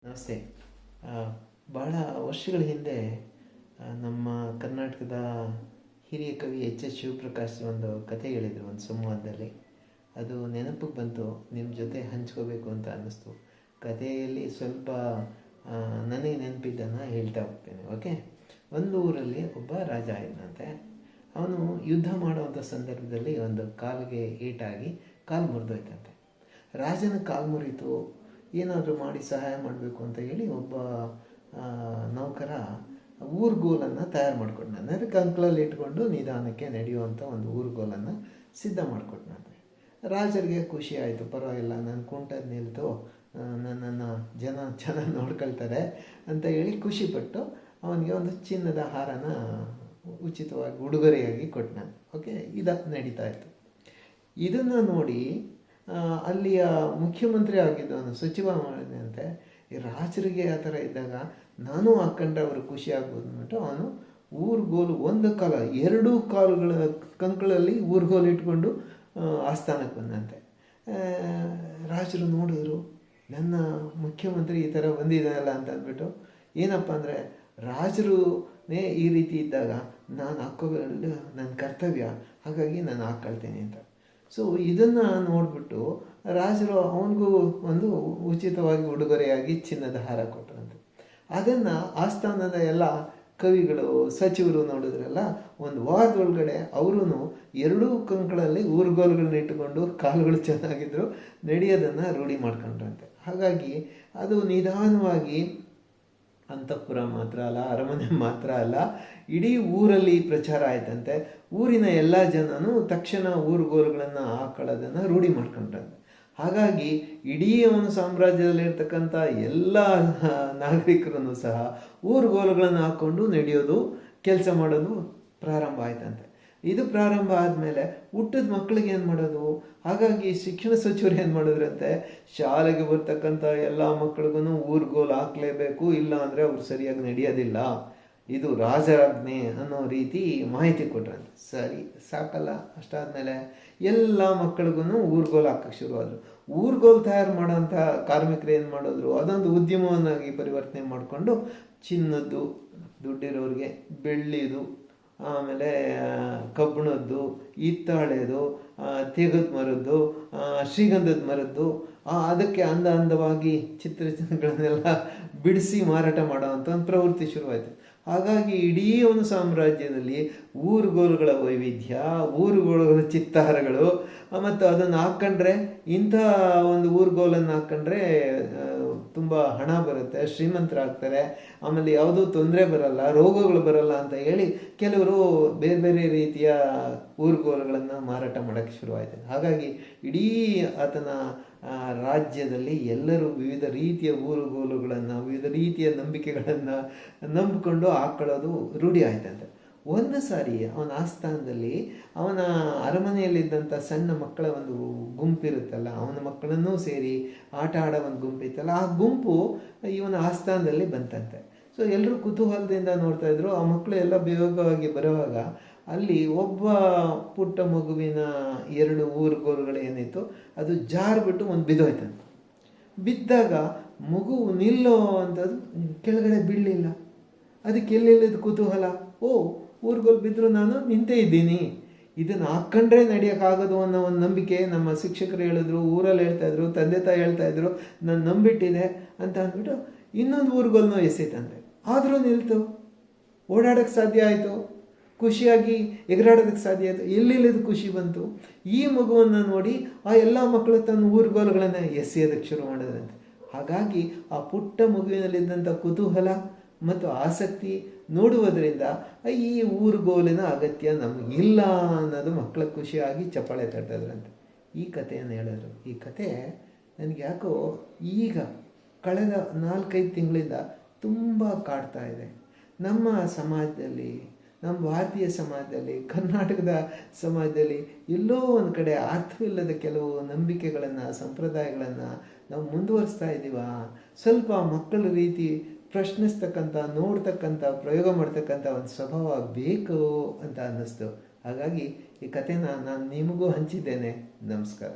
ನಮಸ್ತೆ. ಆ, ಬಹಳ ವರ್ಷಗಳ ಹಿಂದೆ ನಮ್ಮ ಕರ್ನಾಟಕದ ಹಿರಿಯ ಕವಿ ಎಚ್ ಎಸ್ ಶಿವಪ್ರಕಾಶ್ ಒಂದು ಕಥೆ ಹೇಳಿದರು ಒಂದು ಸಂವಾದದಲ್ಲಿ. ಅದು ನೆನಪಿಗೆ ಬಂತು, ನಿಮ್ಮ ಜೊತೆ ಹಂಚ್ಕೋಬೇಕು ಅಂತ ಅನ್ನಿಸ್ತು. ಕಥೆಯಲ್ಲಿ ಸ್ವಲ್ಪ ನನಗೆ ನೆನಪಿದ್ದನ್ನು ಹೇಳ್ತಾ ಹೋಗ್ತೇನೆ. ಓಕೆ. ಒಂದು ಊರಲ್ಲಿ ಒಬ್ಬ ರಾಜ ಇದ್ದಂತೆ. ಅವನು ಯುದ್ಧ ಮಾಡುವಂಥ ಸಂದರ್ಭದಲ್ಲಿ ಒಂದು ಕಾಲಿಗೆ ಏಟಾಗಿ ಕಾಲು ಮುರಿದೋಯ್ತಂತೆ. ರಾಜನ ಕಾಲು ಮುರಿತು, ಏನಾದರೂ ಮಾಡಿ ಸಹಾಯ ಮಾಡಬೇಕು ಅಂತ ಹೇಳಿ ಒಬ್ಬ ನೌಕರ ಊರುಗೋಲನ್ನು ತಯಾರು ಮಾಡಿಕೊಟ್ನ. ಅಂದರೆ ಕಂಕ್ಳಲ್ಲಿ ಇಟ್ಕೊಂಡು ನಿಧಾನಕ್ಕೆ ನಡೆಯುವಂಥ ಒಂದು ಊರುಗೋಲನ್ನು ಸಿದ್ಧ ಮಾಡಿಕೊಟ್ನಂತೆ. ರಾಜರಿಗೆ ಖುಷಿ ಆಯಿತು, ಪರವಾಗಿಲ್ಲ, ನನ್ನ ಕುಂಟದ ನಿಲ್ತು, ನನ್ನನ್ನು ಚೆನ್ನಾಗಿ ನೋಡ್ಕೊಳ್ತಾರೆ ಅಂತ ಹೇಳಿ ಖುಷಿಪಟ್ಟು ಅವನಿಗೆ ಒಂದು ಚಿನ್ನದ ಹಾರನ ಉಚಿತವಾಗಿ ಉಡುಗೊರೆಯಾಗಿ ಕೊಟ್ಟನು. ಓಕೆ, ನಡೀತಾ ಇತ್ತು. ಇದನ್ನು ನೋಡಿ ಅಲ್ಲಿಯ ಮುಖ್ಯಮಂತ್ರಿ ಆಗಿದ್ದವನು ಸಚಿವ ಮಾಡಿದಂತೆ, ಈ ರಾಜರಿಗೆ ಆ ಥರ ಇದ್ದಾಗ ನಾನು ಹಾಕ್ಕೊಂಡ್ರೆ ಅವರು ಖುಷಿ ಆಗ್ಬೋದು ಅಂದ್ಬಿಟ್ಟು ಅವನು ಊರುಗೋಲು ಒಂದು ಕಾಲ, ಎರಡೂ ಕಾಲುಗಳ ಕಂಕಳಲ್ಲಿ ಊರುಗೋಲು ಇಟ್ಕೊಂಡು ಆಸ್ಥಾನಕ್ಕೆ ಬಂದಂತೆ. ರಾಜರು ನೋಡಿದ್ರು, ನನ್ನ ಮುಖ್ಯಮಂತ್ರಿ ಈ ಥರ ಬಂದಿದ್ದಾನಲ್ಲ ಅಂತ ಅಂದ್ಬಿಟ್ಟು, ಏನಪ್ಪ ಅಂದರೆ ರಾಜರುನೇ ಈ ರೀತಿ ಇದ್ದಾಗ ನಾನು ಹಾಕ್ಕೊಳ್ಳೋದು ನನ್ನ ಕರ್ತವ್ಯ, ಹಾಗಾಗಿ ನಾನು ಹಾಕ್ಕೊಳ್ತೇನೆ ಅಂತ. ಸೊ ಇದನ್ನು ನೋಡಿಬಿಟ್ಟು ರಾಜರು ಅವನಿಗೂ ಒಂದು ಉಚಿತವಾಗಿ ಉಡುಗೊರೆಯಾಗಿ ಚಿನ್ನದ ಹಾರ ಕೊಟ್ಟರಂತೆ. ಅದನ್ನು ಆಸ್ಥಾನದ ಎಲ್ಲ ಕವಿಗಳು, ಸಚಿವರು ನೋಡಿದ್ರಲ್ಲ, ಒಂದು ವಾರದೊಳಗಡೆ ಅವರೂ ಎರಡೂ ಕಂಕಳಲ್ಲಿ ಊರುಗೋಲುಗಳನ್ನ ಇಟ್ಟುಕೊಂಡು ಕಾಲುಗಳು ಚೆನ್ನಾಗಿದ್ರು ನಡೆಯೋದನ್ನು ರೂಢಿ ಮಾಡ್ಕೊಂಡ್ರಂತೆ. ಹಾಗಾಗಿ ಅದು ನಿಧಾನವಾಗಿ ಅಂತಃಪುರ ಮಾತ್ರ ಅಲ್ಲ, ಅರಮನೆ ಮಾತ್ರ ಅಲ್ಲ, ಇಡೀ ಊರಲ್ಲಿ ಪ್ರಚಾರ ಆಯ್ತಂತೆ. ಊರಿನ ಎಲ್ಲ ಜನನೂ ತಕ್ಷಣ ಊರುಗೋಲುಗಳನ್ನು ಹಾಕೊಳ್ಳೋದನ್ನು ರೂಢಿ ಮಾಡ್ಕೊಂಡ್ರಂತೆ. ಹಾಗಾಗಿ ಇಡೀ ಅವನ ಸಾಮ್ರಾಜ್ಯದಲ್ಲಿರ್ತಕ್ಕಂಥ ಎಲ್ಲ ನಾಗರಿಕರನ್ನು ಸಹ ಊರುಗೋಲುಗಳನ್ನು ಹಾಕ್ಕೊಂಡು ನಡೆಯೋದು, ಕೆಲಸ ಮಾಡೋದು ಪ್ರಾರಂಭ ಆಯ್ತಂತೆ. ಇದು ಪ್ರಾರಂಭ ಆದಮೇಲೆ ಹುಟ್ಟಿದ ಮಕ್ಕಳಿಗೆ ಏನು ಮಾಡೋದು? ಹಾಗಾಗಿ ಶಿಕ್ಷಣ ಸಚಿವರು ಏನು ಮಾಡಿದ್ರಂತೆ, ಶಾಲೆಗೆ ಬರ್ತಕ್ಕಂಥ ಎಲ್ಲ ಮಕ್ಕಳಿಗೂ ಊರುಗೋಲು ಹಾಕಲೇಬೇಕು, ಇಲ್ಲ ಅಂದರೆ ಅವ್ರು ಸರಿಯಾಗಿ ನಡೆಯೋದಿಲ್ಲ, ಇದು ರಾಜರಾಜ್ಞೆ ಅನ್ನೋ ರೀತಿ ಮಾಹಿತಿ ಕೊಟ್ರಂತೆ. ಸರಿ, ಸಾಕಲ್ಲ. ಅಷ್ಟಾದಮೇಲೆ ಎಲ್ಲ ಮಕ್ಕಳಿಗೂ ಊರುಗೋಲು ಹಾಕಕ್ಕೆ ಶುರುವಾದರು. ಊರುಗೋಲು ತಯಾರು ಮಾಡೋಂಥ ಕಾರ್ಮಿಕರು ಏನು ಮಾಡಿದ್ರು, ಅದೊಂದು ಉದ್ಯಮವನ್ನಾಗಿ ಪರಿವರ್ತನೆ ಮಾಡಿಕೊಂಡು ಚಿನ್ನದ್ದು ದುಡ್ಡಿರೋರಿಗೆ, ಬೆಳ್ಳಿದು, ಆಮೇಲೆ ಕಬ್ಬಿಣದ್ದು, ಹಿತ್ತಾಳೆದು, ತೇಗದ ಮರದ್ದು, ಶ್ರೀಗಂಧದ ಮರದ್ದು, ಅದಕ್ಕೆ ಅಂದವಾಗಿ ಚಿತ್ರಗಳನ್ನೆಲ್ಲ ಬಿಡಿಸಿ ಮಾರಾಟ ಮಾಡೋವಂಥ ಒಂದು ಪ್ರವೃತ್ತಿ ಶುರುವಾಯಿತು. ಹಾಗಾಗಿ ಇಡೀ ಒಂದು ಸಾಮ್ರಾಜ್ಯದಲ್ಲಿ ಊರುಗೋಲುಗಳ ವೈವಿಧ್ಯ, ಊರುಗೋಲುಗಳ ಚಿತ್ತಾರಗಳು, ಮತ್ತು ಅದನ್ನು ಹಾಕ್ಕೊಂಡ್ರೆ, ಇಂಥ ಒಂದು ಊರುಗೋಲನ್ನು ಹಾಕ್ಕೊಂಡ್ರೆ ತುಂಬ ಹಣ ಬರುತ್ತೆ, ಶ್ರೀಮಂತರಾಗ್ತಾರೆ, ಆಮೇಲೆ ಯಾವುದೂ ತೊಂದರೆ ಬರಲ್ಲ, ರೋಗಗಳು ಬರಲ್ಲ ಅಂತ ಹೇಳಿ ಕೆಲವರು ಬೇರೆ ಬೇರೆ ರೀತಿಯ ಊರುಗೋಲುಗಳನ್ನು ಮಾರಾಟ ಮಾಡೋಕ್ಕೆ ಶುರುವಾಯಿತು. ಹಾಗಾಗಿ ಇಡೀ ಆತನ ರಾಜ್ಯದಲ್ಲಿ ಎಲ್ಲರೂ ವಿವಿಧ ರೀತಿಯ ಊರುಗೋಲುಗಳನ್ನು, ವಿವಿಧ ರೀತಿಯ ನಂಬಿಕೆಗಳನ್ನು ನಂಬಿಕೊಂಡು ಹಾಕ್ಕೊಳ್ಳೋದು ರೂಢಿ ಆಯ್ತಂತೆ. ಒಂದು ಸಾರಿ ಅವನ ಆಸ್ಥಾನದಲ್ಲಿ ಅವನ ಅರಮನೆಯಲ್ಲಿದ್ದಂಥ ಸಣ್ಣ ಮಕ್ಕಳ ಒಂದು ಗುಂಪಿರುತ್ತಲ್ಲ, ಅವನ ಮಕ್ಕಳನ್ನೂ ಸೇರಿ ಆಟ ಆಡೋ ಒಂದು ಗುಂಪಿತ್ತಲ್ಲ, ಆ ಗುಂಪು ಇವನ ಆಸ್ಥಾನದಲ್ಲಿ ಬಂತಂತೆ. ಸೊ ಎಲ್ಲರೂ ಕುತೂಹಲದಿಂದ ನೋಡ್ತಾ ಇದ್ರು. ಆ ಮಕ್ಕಳು ಎಲ್ಲ ಬೇಗವಾಗಿ ಬರುವಾಗ ಅಲ್ಲಿ ಒಬ್ಬ ಪುಟ್ಟ ಮಗುವಿನ ಎರಡು ಊರುಗೋಲುಗಳು ಏನಿತ್ತು ಅದು ಜಾರ್ಬಿಟ್ಟು ಒಂದು ಬಿದ್ದೋಯ್ತಂತೆ. ಬಿದ್ದಾಗ ಮಗು ನಿಲ್ಲೋ ಅಂಥದ್ದು ಕೆಳಗಡೆ ಬೀಳಲಿಲ್ಲ. ಅದಕ್ಕೆ ಎಲ್ಲೆಲ್ಲಿದ್ದು ಕುತೂಹಲ, ಊರುಗೋಲು ಬಿದ್ದರೂ ನಾನು ನಿಂತೇ ಇದ್ದೀನಿ, ಇದನ್ನು ಹಾಕ್ಕೊಂಡ್ರೆ ನಡೆಯೋಕ್ಕಾಗೋದು ಅನ್ನೋ ಒಂದು ನಂಬಿಕೆ ನಮ್ಮ ಶಿಕ್ಷಕರು ಹೇಳಿದ್ರು, ಊರಲ್ಲಿ ಹೇಳ್ತಾಯಿದ್ರು, ತಂದೆ ತಾಯಿ ಹೇಳ್ತಾಯಿದ್ರು, ನಾನು ನಂಬಿಟ್ಟಿದೆ ಅಂತ ಅಂದ್ಬಿಟ್ಟು ಇನ್ನೊಂದು ಊರುಗೋಲನ್ನು ಎಸೆತಂತೆ. ಆದರೂ ನಿಲ್ತು, ಓಡಾಡೋಕ್ಕೆ ಸಾಧ್ಯ ಆಯಿತು, ಖುಷಿಯಾಗಿ ಎಗರಾಡೋದಕ್ಕೆ ಸಾಧ್ಯ ಆಯಿತು. ಎಲ್ಲೆಲ್ಲಿದ್ದು ಖುಷಿ ಬಂತು. ಈ ಮಗುವನ್ನು ನೋಡಿ ಆ ಎಲ್ಲ ಮಕ್ಕಳು ತನ್ನ ಊರುಗೋಲುಗಳನ್ನು ಎಸೆಯೋದಕ್ಕೆ ಶುರು ಮಾಡಿದ್ರಂತೆ. ಹಾಗಾಗಿ ಆ ಪುಟ್ಟ ಮಗುವಿನಲ್ಲಿದ್ದಂಥ ಕುತೂಹಲ ಮತ್ತು ಆಸಕ್ತಿ ನೋಡುವುದರಿಂದ ಈ ಊರುಗೋಲಿನ ಅಗತ್ಯ ನಮಗಿಲ್ಲ ಅನ್ನೋದು ಮಕ್ಕಳ ಖುಷಿಯಾಗಿ ಚಪ್ಪಾಳೆ ತಟ್ಟಿದ್ರಂತೆ. ಈ ಕಥೆಯನ್ನು ಹೇಳಿದ್ರು. ಈ ಕತೆ ನನಗೆ ಯಾಕೋ ಈಗ ಕಳೆದ 4-5 ತಿಂಗಳಿಂದ ತುಂಬ ಕಾಡ್ತಾ ಇದೆ. ನಮ್ಮ ಸಮಾಜದಲ್ಲಿ, ನಮ್ಮ ಭಾರತೀಯ ಸಮಾಜದಲ್ಲಿ, ಕರ್ನಾಟಕದ ಸಮಾಜದಲ್ಲಿ ಎಲ್ಲೋ ಒಂದು ಕಡೆ ಅರ್ಥವಿಲ್ಲದ ಕೆಲವು ನಂಬಿಕೆಗಳನ್ನು, ಸಂಪ್ರದಾಯಗಳನ್ನು ನಾವು ಮುಂದುವರಿಸ್ತಾ ಇದ್ದೀವ. ಸ್ವಲ್ಪ ಮಕ್ಕಳ ರೀತಿ ಪ್ರಶ್ನಿಸ್ತಕ್ಕಂಥ, ನೋಡ್ತಕ್ಕಂಥ, ಪ್ರಯೋಗ ಮಾಡ್ತಕ್ಕಂಥ ಒಂದು ಸ್ವಭಾವ ಬೇಕು ಅಂತ ಅನ್ನಿಸ್ತು. ಹಾಗಾಗಿ ಈ ಕಥೆನ ನಾನು ನಿಮಗೂ ಹಂಚಿದ್ದೇನೆ. ನಮಸ್ಕಾರ.